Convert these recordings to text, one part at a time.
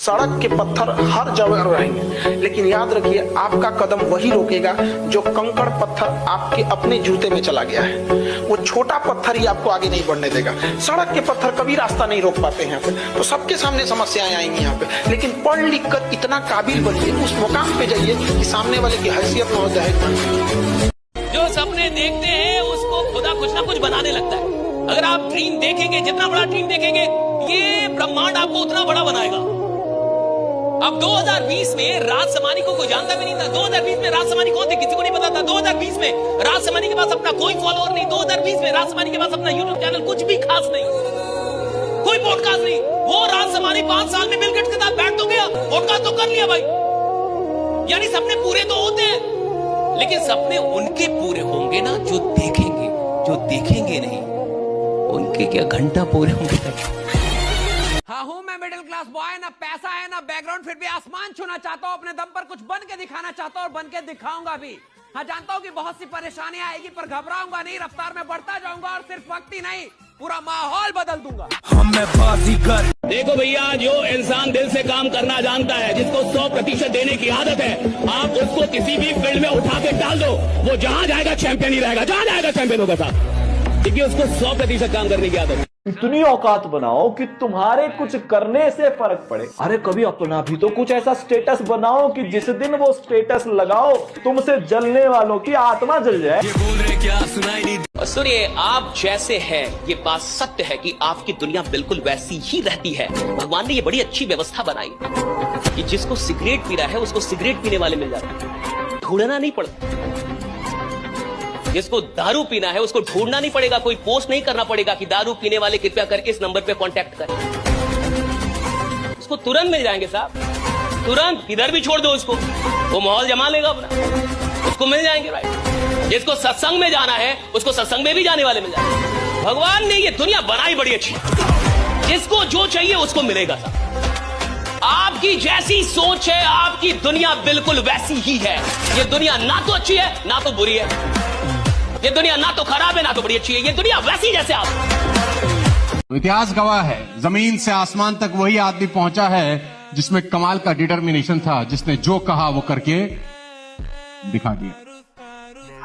सड़क के पत्थर हर जगह रहेंगे, लेकिन याद रखिए आपका कदम वही रोकेगा जो कंकड़ पत्थर आपके अपने जूते में चला गया है। वो छोटा पत्थर ही आपको आगे नहीं बढ़ने देगा। सड़क के पत्थर कभी रास्ता नहीं रोक पाते हैं यहाँ पे, तो सबके सामने समस्याएं आएंगी यहाँ पे। लेकिन पढ़ लिख कर इतना काबिल बनिए, उस मुकाम पे जाइए कि सामने वाले की हैसियत में होता है। जो सपने देखते हैं उसको खुदा कुछ ना कुछ बनाने लगता है। अगर आप ड्रीम देखेंगे, जितना बड़ा ड्रीम देखेंगे, ये ब्रह्मांड आपको उतना बड़ा बनाएगा। अब 2020 में राज समानी को कोई जानता भी नहीं था। 2020 में राज समानी कौन थे किसी को नहीं पता था। 2020 में राज समानी के पास अपना कोई फॉलोअर नहीं। 2020 में राज समानी के पास अपना यूट्यूब चैनल कुछ भी खास नहीं, कोई पॉडकास्ट नहीं। वो राज समानी 5 साल में बिल गेट्स के साथ बैठ तो गया, पॉडकास्ट तो कर लिया भाई। यानी सपने पूरे तो होते हैं, लेकिन सपने उनके पूरे होंगे ना जो देखेंगे। जो देखेंगे नहीं उनके क्या घंटा पूरे होंगे। हाँ हूँ मैं मिडिल क्लास बॉय, ना पैसा है ना बैकग्राउंड, फिर भी आसमान छूना चाहता हूँ। अपने दम पर कुछ बन के दिखाना चाहता हूँ और बन के दिखाऊंगा भी। हाँ जानता हूँ कि बहुत सी परेशानियां आएगी, पर घबराऊंगा नहीं, रफ्तार में बढ़ता जाऊंगा और सिर्फ वक्त ही नहीं पूरा माहौल बदल दूंगा। देखो भैया, जो इंसान दिल से काम करना जानता है, जिसको 100% देने की आदत है, आप उसको किसी भी फील्ड में उठा के डाल दो, वो जहां जाएगा चैंपियन ही रहेगा। जहां जाएगा चैंपियन होगा साहब, क्योंकि उसको 100% काम करने की आदत है। इतनी औकात बनाओ कि तुम्हारे कुछ करने से फर्क पड़े। अरे कभी अपना भी तो कुछ ऐसा स्टेटस बनाओ कि जिस दिन वो स्टेटस लगाओ तुमसे जलने वालों की आत्मा जल जाए। ये बोल रहे क्या सुनाई नहीं। सुनिए, आप जैसे हैं ये बात सत्य है कि आपकी दुनिया बिल्कुल वैसी ही रहती है। भगवान ने ये बड़ी अच्छी व्यवस्था बनाई कि जिसको सिगरेट पीना है उसको सिगरेट पीने वाले मिल जाते हैं, ढूंढना नहीं पड़ता। जिसको दारू पीना है उसको ढूंढना नहीं पड़ेगा, कोई पोस्ट नहीं करना पड़ेगा कि दारू पीने वाले कृपया कर इस नंबर पे कांटेक्ट करें। उसको तुरंत मिल जाएंगे साहब, तुरंत। इधर भी छोड़ दो उसको, वो माहौल जमा लेगा अपना, उसको मिल जाएंगे राइट। जिसको सत्संग में जाना है उसको सत्संग में भी जाने वाले मिल जाएंगे। भगवान ने ये दुनिया बनाई बड़ी अच्छी, जिसको जो चाहिए उसको मिलेगा साहब। आपकी जैसी सोच है आपकी दुनिया बिल्कुल वैसी ही है। ये दुनिया ना तो अच्छी है ना तो बुरी है, ये दुनिया ना तो खराब है ना तो बड़ी अच्छी है, ये दुनिया वैसी जैसे आप। इतिहास गवाह है, जमीन से आसमान तक वही आदमी पहुंचा है जिसमें कमाल का डिटर्मिनेशन था, जिसने जो कहा वो करके दिखा दिया।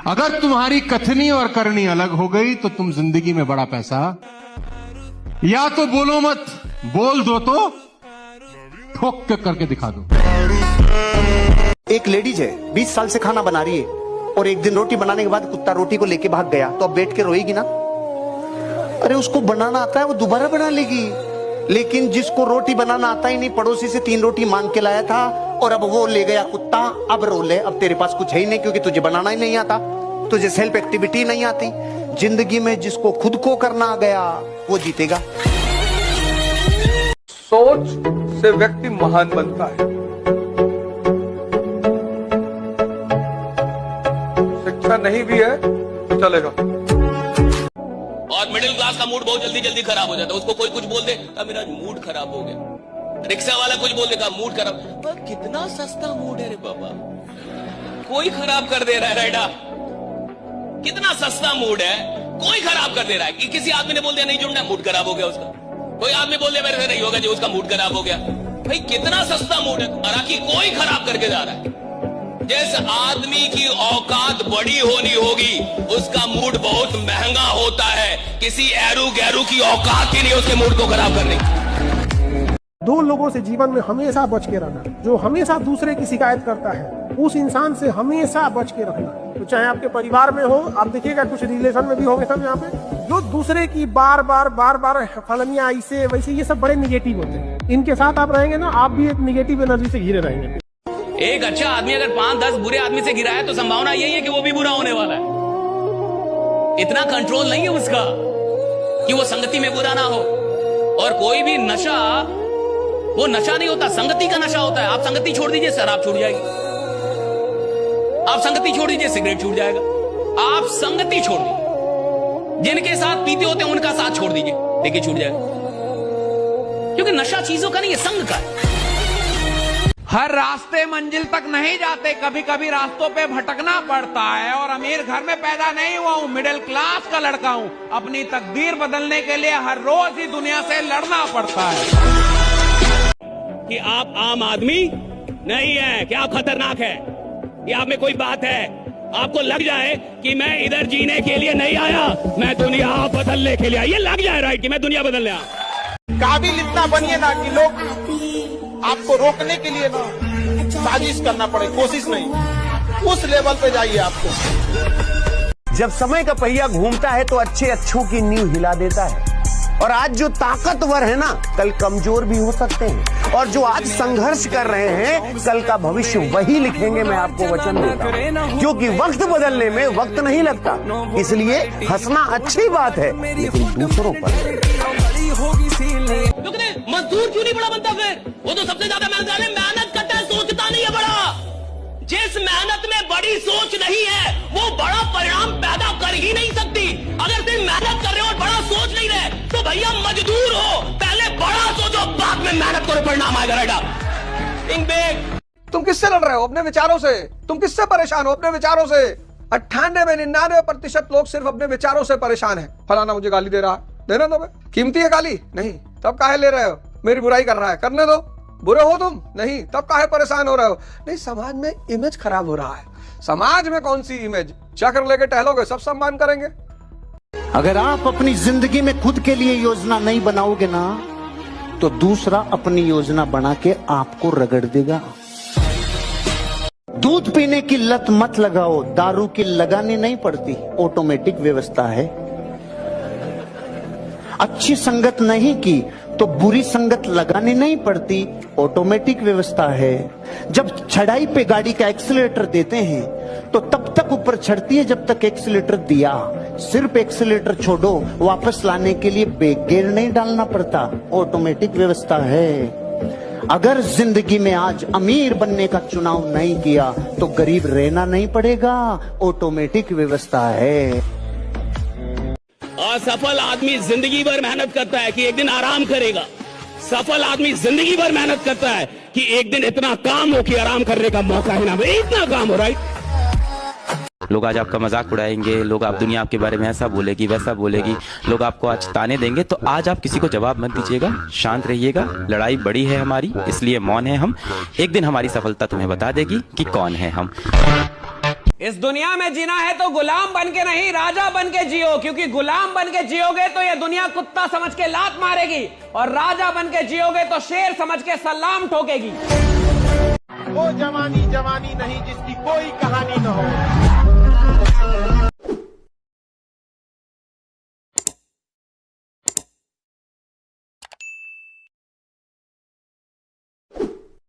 अगर तुम्हारी कथनी और करनी अलग हो गई तो तुम जिंदगी में बड़ा पैसा या तो बोलो मत, बोल दो तो ठोक के करके दिखा दो। एक लेडीज है 20 साल से खाना बना रही है और एक दिन रोटी बनाने के बाद कुत्ता रोटी को लेके भाग गया, तो अब बैठ के रोएगी ना? अरे उसको बनाना आता है, वो दोबारा बना लेगी। लेकिन जिसको रोटी बनाना आता ही नहीं, पड़ोसी से 3 रोटी मांग के लाया था और अब वो ले गया कुत्ता, अब रो ले। अब तेरे पास कुछ है ही नहीं, क्योंकि तुझे बनाना ही नहीं आता, तुझे सेल्फ एक्टिविटी नहीं आती। जिंदगी में जिसको खुद को करना आ गया वो जीतेगा। सोच से व्यक्ति महान बनता है। शिक्षा नहीं भी है तो चलेगा। और मिडिल क्लास का मूड बहुत जल्दी जल्दी खराब हो जाता है। उसको कोई कुछ बोल दे, मेरा मूड खराब हो गया। रिक्शा वाला कुछ बोल देगा, मूड खराब। पर कितना सस्ता मूड है रे बाबा, कोई खराब कर दे रहा है राइडा। कितना सस्ता मूड है, कोई खराब कर दे रहा है। कि किसी आदमी ने बोल दिया नहीं जुड़ना, मूड खराब हो गया उसका। कोई आदमी बोल दिया मेरे से नहीं होगा जी, उसका मूड खराब हो गया। भाई कितना सस्ता मूड है, हालांकि कोई खराब करके जा रहा है। जिस आदमी की औकात बड़ी होनी होगी उसका मूड बहुत महंगा होता है। किसी एरू गैरू की औकात ही नहीं उसके मूड को खराब करने की। 2 लोगों से जीवन में हमेशा बच के रहना। जो हमेशा दूसरे की शिकायत करता है उस इंसान से हमेशा बच के रखना। तो चाहे आपके परिवार में हो, आप देखिएगा कुछ रिलेशन में भी होंगे सब यहाँ पे, जो दूसरे की बार बार फलनिया ऐसे वैसे, ये सब बड़े निगेटिव होते हैं। इनके साथ आप रहेंगे ना, आप भी एक निगेटिव एनर्जी से घिरे रहेंगे। एक अच्छा आदमी अगर 5-10 बुरे आदमी से गिरा है तो संभावना यही है कि वो भी बुरा होने वाला है। इतना कंट्रोल नहीं है उसका कि वो संगति में बुरा ना हो। और कोई भी नशा वो नशा नहीं होता, संगति का नशा होता है। आप संगति छोड़ दीजिए, शराब छूट जाएगी। आप संगति छोड़ दीजिए, सिगरेट छूट जाएगा। आप संगति छोड़ दीजिए, जिनके साथ पीते होते हैं उनका साथ छोड़ दीजिए, देखिए छूट जाएगा। क्योंकि नशा चीजों का नहीं है, संग का है। हर रास्ते मंजिल तक नहीं जाते, कभी कभी रास्तों पे भटकना पड़ता है। और अमीर घर में पैदा नहीं हुआ हूँ, मिडिल क्लास का लड़का हूँ। अपनी तकदीर बदलने के लिए हर रोज ही दुनिया से लड़ना पड़ता है। कि आप आम आदमी नहीं है, कि आप खतरनाक है, कि आप में कोई बात है। आपको लग जाए कि मैं इधर जीने के लिए नहीं आया, मैं दुनिया बदलने के लिए आया। ये लग जाए राइट कि मैं दुनिया बदलने आया। काबिल इतना बनिए ना कि लोग आपको रोकने के लिए ना साजिश करना पड़े, कोशिश नहीं, उस लेवल पे जाइए आपको। जब समय का पहिया घूमता है तो अच्छे अच्छों की नींव हिला देता है। और आज जो ताकतवर है ना, कल कमजोर भी हो सकते हैं। और जो आज संघर्ष कर रहे हैं, कल का भविष्य वही लिखेंगे, मैं आपको वचन देता हूं। क्योंकि वक्त बदलने में वक्त नहीं लगता, इसलिए हंसना अच्छी बात है, लेकिन दूसरों पर। मजदूर क्यों नहीं बड़ा बनता फिर? वो तो सबसे ज्यादा मेहनत करता है, सोचता नहीं है बड़ा। जिस मेहनत में बड़ी सोच नहीं है, वो बड़ा परिणाम पैदा कर ही नहीं सकती। अगर सिर्फ मेहनत कर रहे हो और बड़ा सोच नहीं रहे, तो भैया मजदूर हो, पहले बड़ा सोचो, बाद में मेहनत करो, परिणाम आएगा। राइट। तुम किससे लड़ रहे हो? अपने विचारों से। तुम किससे परेशान हो? अपने विचारों से। 98-99% लोग सिर्फ अपने विचारों से परेशान है। फलाना मुझे गाली दे रहा है, देना दो। कीमती है गाली? नहीं, तब काहे ले रहे हो? मेरी बुराई कर रहा है, करने दो। बुरे हो तुम? नहीं, तब काहे परेशान हो रहे हो? नहीं, समाज में इमेज खराब हो रहा है। समाज में कौन सी इमेज? चक्र लेके टहलोगे, सब सम्मान करेंगे। अगर आप अपनी जिंदगी में खुद के लिए योजना नहीं बनाओगे ना, तो दूसरा अपनी योजना बना के आपको रगड़ देगा। दूध पीने की लत मत लगाओ, दारू की लगानी नहीं पड़ती, ऑटोमेटिक व्यवस्था है। अच्छी संगत नहीं की तो बुरी संगत लगानी नहीं पड़ती, ऑटोमेटिक व्यवस्था है। जब चढ़ाई पे गाड़ी का एक्सीलरेटर देते हैं तो तब तक ऊपर चढ़ती है जब तक एक्सीलरेटर दिया। सिर्फ एक्सीलरेटर छोड़ो, वापस लाने के लिए ब्रेक गियर नहीं डालना पड़ता, ऑटोमेटिक व्यवस्था है। अगर जिंदगी में आज अमीर बनने का चुनाव नहीं किया तो गरीब रहना नहीं पड़ेगा, ऑटोमेटिक व्यवस्था है। असफल आदमी जिंदगी भर मेहनत करता है कि एक दिन आराम करेगा। सफल आदमी जिंदगी भर मेहनत करता है कि एक दिन इतना काम हो कि आराम करने का मौका ही ना मिले। इतना काम हो रहा है। लोग आज आपका मजाक उड़ाएंगे, लोग आप दुनिया आपके बारे में ऐसा बोलेगी वैसा बोलेगी, लोग आपको आज ताने देंगे, तो आज आप किसी को जवाब मत दीजिएगा, शांत रहिएगा। लड़ाई बड़ी है हमारी, इसलिए मौन है हम। एक दिन हमारी सफलता तुम्हें बता देगी कि कौन है हम। इस दुनिया में जीना है तो गुलाम बन के नहीं, राजा बन के जियो। क्योंकि गुलाम बन के जियोगे तो ये दुनिया कुत्ता समझ के लात मारेगी, और राजा बन के जियोगे तो शेर समझ के सलाम ठोकेगी। वो जवानी जवानी नहीं जिसकी कोई कहानी न हो।